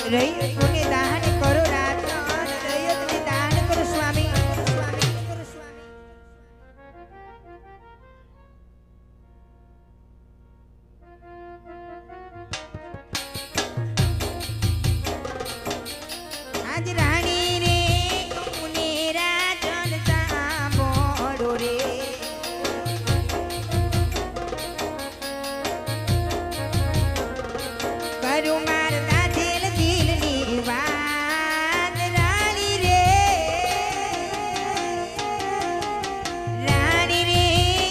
રૈયતને દાન કરો રાજન રૈયતને દાન કરો સ્વામી સ્વામી કરો સ્વામી આજ રાણી રે કોને રાજન સાંભળો રે કરું માર દાધેલ દિલની વાત રાણી રે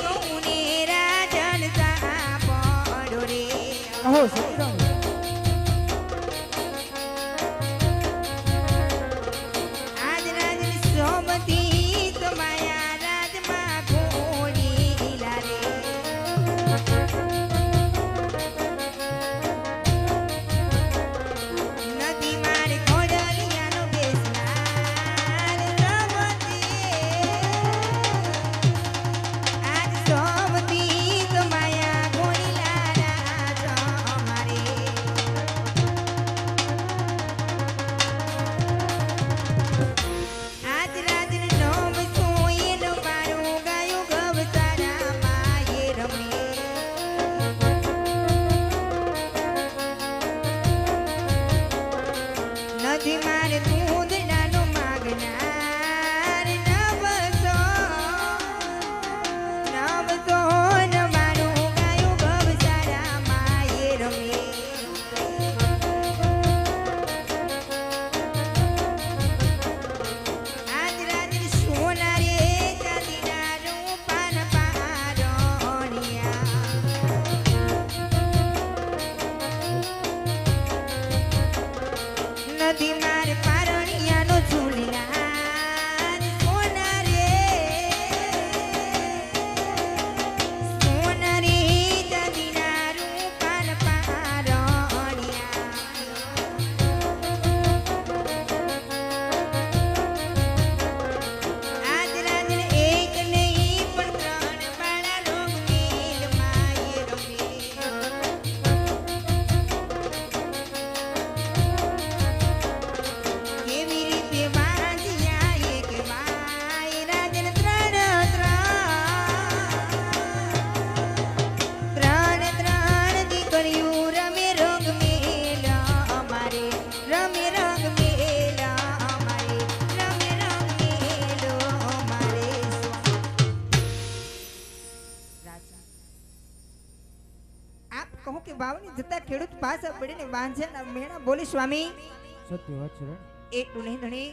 કોને રાજન સાંભળો રે કહો સતીરાણી આજ રાજની સોમતી તો માયા રાજમાં ઘોડીલા રે નદી મારે ઘોડલિયાનો બેસનાર રમતી આજ સોમતી તો માયા ઘોડીલા રાજ અમારે આજ રાજને નોમ સોયનો મારું ગાયું ગવતારા માયે રમે નથી મારે દૂધડાનો માગનાર નવસો ન મારું ગાયું ગવતારા માયે રમે આજ રાજની સોના રે ચાંદીના રૂપાન પારણિયા નદી માર પારણિયાનો ઝૂલનાર સોના રે ચાંદીના રૂપાન પારણિયા આજ રાજન એક નહીં પણ ત્રણ બાળા રોગ મેલ માયે રમે કેવી રીતે વાંચ્યા એક માય રાજન ત્રણ દીકરીઓ રમે રંગ મેલા અમારે રમે રંગ મેલા અમારે રમે રંગ મેલો અમારે રાજા આપ કહો કે વાવની જતા ખેડૂત પાસે પડીને વાંઝાના મેણા બોલે સ્વામી સત્ય વાત છે એટલું નહીં ધણી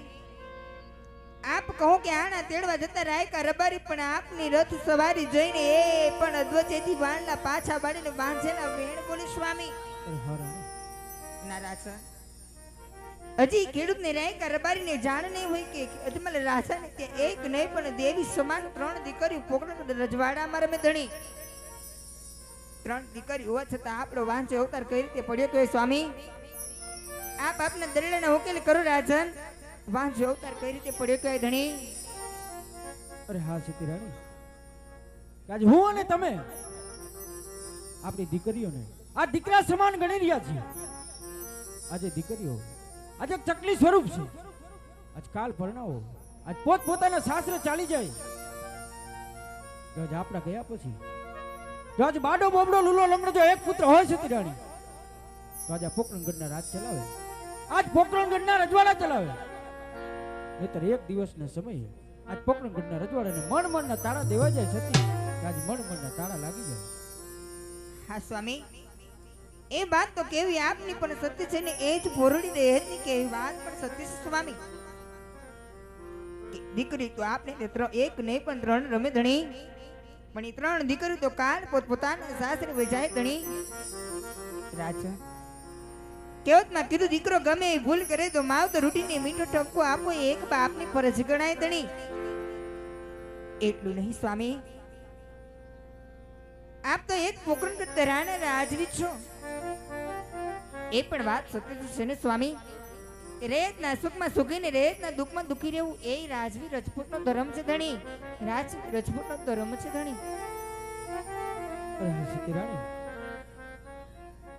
આપ કહો કે આણા તેડવા જતા રાયકા રબારી પણ આપની રથ સવારી જઈને એ પણ અધ્વચેથી વાણલા પાછા બાળીને બાંધેલા વેણ બોલે સ્વામી અરે હા રાણી ના રાજા હજી ખેડૂતને રાયકા રબારીને જાણ નહીં હોય કે અજમલ રાજાને કે એક નહીં પણ દેવી સમાન ત્રણ દીકરીઓ પોકડા રજવાડામાં રમે ધણી ત્રણ દીકરી હોવા છતાં આપણો વાંચે અવતાર કઈ રીતે પડ્યો તો એ સ્વામી આપ આપના દરેડાના ઉકેલ કરો રાજન વાંચે અવતાર કઈ રીતે પડ્યો તો એ ધણી અરે હા સતીરાણી આજે હું અને તમે આપણી દીકરીઓને આ દીકરા સમાન ગણી રહ્યા છીએ આજે દીકરીઓ આજે ચકલી સ્વરૂપ છે આજ કાલ પરણાવો આજ પોત પોતાના સાસરે ચાલી જાય જો આજ આપણા ગયા પછી જો આજ બાડો બોબડો લૂલો લંગડો જો એક પુત્ર હોય સતીરાણી તો આજે પોકરણગઢના રાજ ચલાવે આજ પોકરણગઢના રજવાડા ચલાવે નહીતર એક દિવસના સમયે આજ પોકરણગઢના રજવાડાને મણના તાળા દેવા જાય સતી કે આજ મણના તાળા લાગી જાય હા સ્વામી એ વાત તો કેવી આપની પણ સત્ય છે ને એ જ ભોરડી રહે છે કે એ વાત પણ સત્ય છે સ્વામી દીકરી તો આપને એક નહીં પણ ત્રણ રમે ધણી પણ એ ત્રણ દીકરી તો કાલ પોતાના સાસરે વજાય ધણી રાજા કેવતમાં કીધું દીકરો ગમે એ ભૂલ કરે તો માવતર રૂટીને મીઠો ઠપકો આપો એ એક બાપની ફરજ ગણાય ધણી એટલું નહીં સ્વામી આપ તો એક પોકરણગઢ તરાના રાજવી છો એ પણ વાત સત્ય છે ને સ્વામી રેતના સુખમાં સુખી ને રેતના દુઃખમાં દુખી રહેવું એ રાજવી રજપૂતનો ધર્મ છે ધણી રજપૂતનો ધર્મ છે ધણી સતી રાણી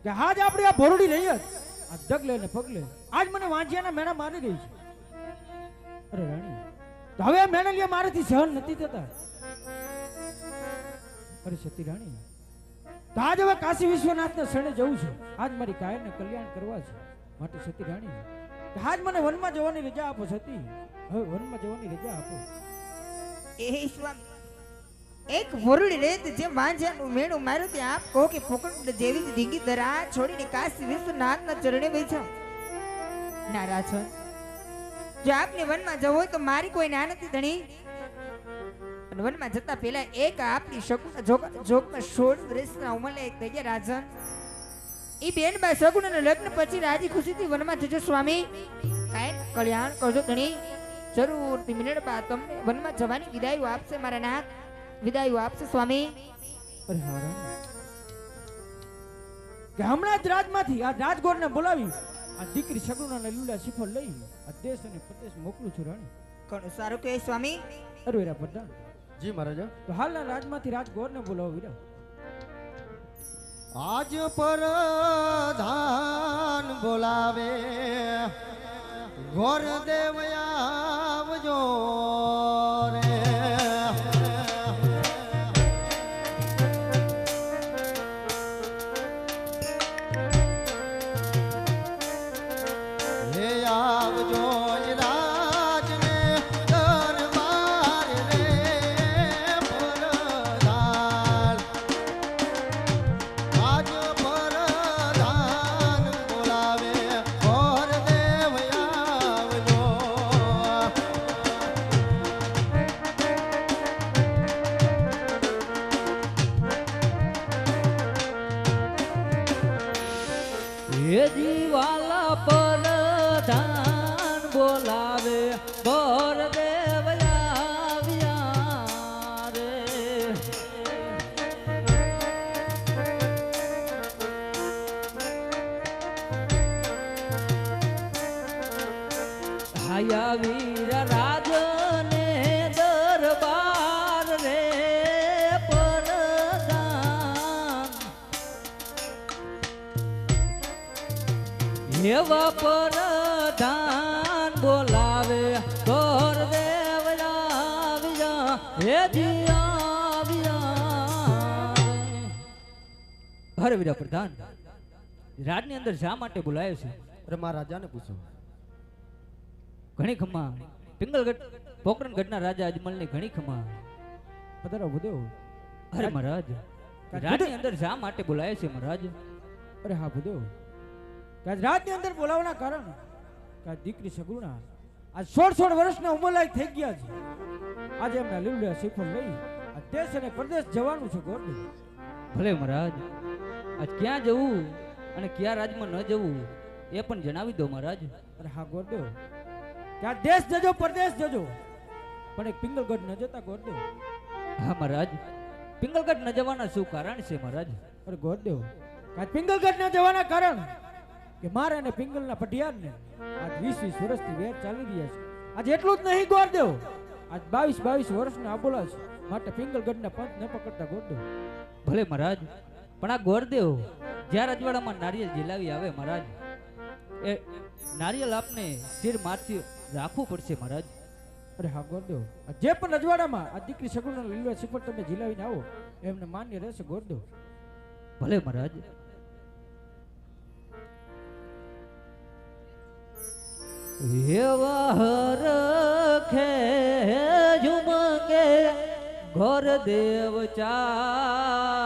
કે હાજ આપણે આ ભોરડી લઈએ આ ડગલે ને પગલે આજ મને વાંજિયાના મેણા મારી રહી છે. અરે રાણી, તો હવે આ મેણલિયા મારાથી સહન નથી થતા. અરે સતી રાણી, તો આજ હવે કાશી વિશ્વનાથના શરણે જવું છે. આજ મારી કાયરને કલ્યાણ કરવા છે. માટે સતી રાણી, આજ મને વનમાં જવાની રજા આપો સતી. હવે વનમાં જવાની રજા આપો. એ સ્વામી, એક વરુડી રેત જે માંજાનું મેણું માર્યું તે આપ કહો કે પોકળ જેવી જ ઢીંગી દરા છોડીને કાશી વિશ્વનાથના ચરણે બેઠા. ના રાજન, જો આપને વનમાં જવું હોય તો મારી કોઈ ના નથી ધણી. અને વનમાં જતા પહેલા એક આપની શકુના જોગમાં 16 વર્ષના ઉંમરે એક થઈ ગયા રાજન. ઈ બેન બા શકુના લગ્ન પછી રાજી ખુશીથી વનમાં જજો સ્વામી. કાંઈ કલ્યાણ કરજો ધણી. જરૂરથી મિનળબા તમને વનમાં જવાની વિદાયો આપશે. મારા નાથ વિદાયો આપશે સ્વામી. અરે હા રાણી, કે હમણાં જ રાજમાંથી આ રાજગોરને બોલાવી આ દીકરી સગુણાના લીલા શિફળ લઈ આ દેશ અને પ્રદેશ મોકલું છું રાણી. ઘણું સારું કહે સ્વામી. અરે વીરા પ્રધાન, જી મહારાજા. તો હાલના રાજમાંથી રાજગોરને બોલાવો વીરા. આજ પરધાન બોલાવે ઘોર દેવ આવજો રે. હે આવજો રાજને દરબાર રે પરધાન. આજ પરધાન બોલાવે ઘોર દેવ આવજો. હે દીવાલા પરધાન બોલાવે ઘોર દેવ આવ્યા રે. હાયા વીર રાજને દરબાર રે પરધાન. એવા પરધાન બોલાવે ઘોર દેવ આવ્યા હે જી આવ્યા. અરે વીરા પ્રધાન, રાજની અંદર શા માટે બોલાયો છે? અરે મારા રાજાને પૂછો. ઘણી ખમા પિંગલગઢ પોકરણગઢના રાજા અજમલની ઘણી ખમા. પધારો ભૂદેવ. અરે મહારાજ, રાજની અંદર શા માટે બોલાયો છે મહારાજ? અરે હા ભૂદેવ, રાજની અંદર બોલાવવાના કારણ કે દીકરી સગુણા આ 16 વર્ષના ઉંમરલાયક થઈ ગયા છે. આજે એમના લીવડા શિફળ લઈ આ દેશ અને પ્રદેશ જવાનું છે ગોરદેવ. ભલે મહારાજ, આજ ક્યાં જવું અને કયા રાજમાં ન જવું એ પણ જણાવી દો મહારાજ. અરે હા ગોરદેવ, કે આ દેશ જજો પ્રદેશ જજો પણ એક પિંગલગઢ ન જતા ગોરદેવ. હા મહારાજ, પિંગલગઢ ન જવાના શું કારણ છે મહારાજ? અરે ગોરદેવ, આ પિંગલગઢ ન જવાના કારણ કે મારે અને પિંગલના પટિયારને આજ 20 વર્ષથી વેર ચાલી રહ્યા છે. આજ એટલું જ નહીં ગોરદેવ, આજ 22 વર્ષના આબોલા છે. માટે પિંગલગઢના પંથ ન પકડતા ગોરદેવ. ભલે મહારાજ, પણ આ ગોરદેવ જ્યાં રજવાડામાં નારિયેળ ઝીલાવી આવે મહારાજ, એ નારિયેળ આપને શિર મારથી રાખવું પડશે મહારાજ. અરે હા ગોરદેવ, જે પણ રજવાડામાં આ દીકરી સગુણા લીલવા શિફળ તમે ઝીલાવીને આવો એમને માન્ય રહેશે ગોરદેવ. ભલે મહારાજ. એવા હરખે ઝુમકે ઘોર દેવ ચા